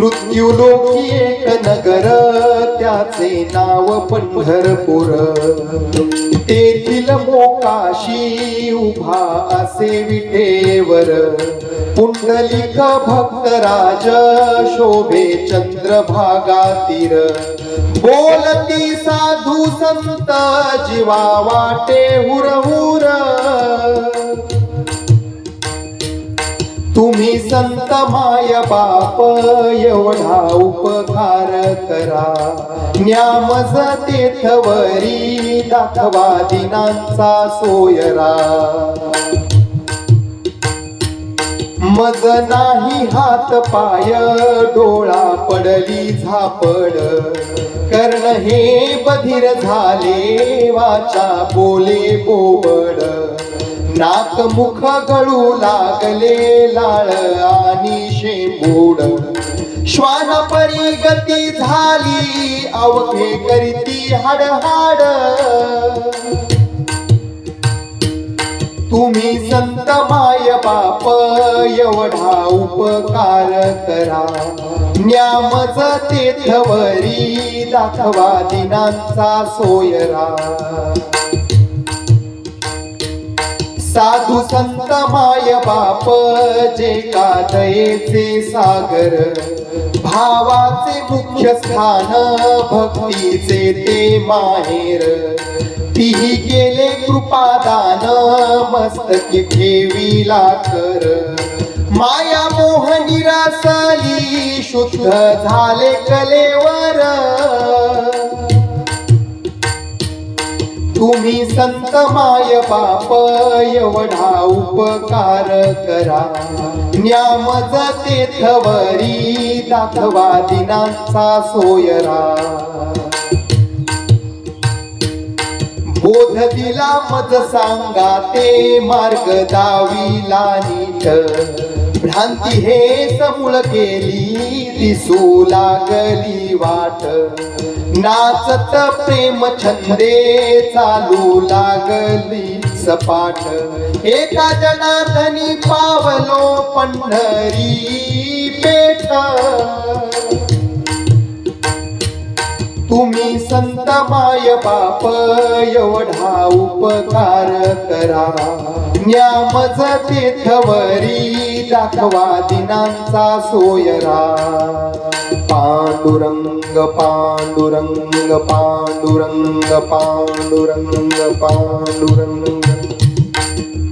मृत्युलोकी एक नगर त्याचे नाव पंढरपूर, तेथील मोकाशी उभा असे विठेवर, पुंडलिक भक्तराज शोभे चंद्रभागा तीर, बोलती साधू संत जीवा वाटे हुरहुर, तुम्ही संत माय बाप एवढा उपकार करा, न्यामज तेथवरी दाखवा दिनांचा सोयरा, मज नाही हात पाय डोळा पडली झापड, कर्ण हे बधीर झाले वाचा बोले बोबड, नाक मुख गळू लागले लाळ आणि शेंबूड, श्वान परी गती झाली अवघे करीती हाडहाड, तुम्ही संत माय बाप एवढा उपकार करा, न्यामज तेथवरी दाखवा दिनांचा सोयरा, साधू संत माय बाप जे का दयेचे सागर, भावाचे मुख्य स्थान भक्तीचे ते माहेर, तीही केले कृपादान मस्तकी ठेवीला कर, माया मोह निरासली शुद्ध झाले कलेवर, तुम्ही संत माय बाप एवढा उपकार करा, न्यामज तेथवरी दाखवा दिनांचा सोयरा, बोध दिला मज सांगा ते मार्ग दाविला नीट, भ्रांती हे समूळ केली दिसू लागली वाट, नाचत प्रेम छंदे चालू लागली सपाट, एका जनार्दनी पावलो पंढरी पेठ, तुम्ही संत माय बाप एवढा उपकार करा, न्यामज तेथवरी दाखवा दिनांचा सोयरा, पांडुरंग पांडुरंग पांडुरंग पांडुरंग पांडुरंग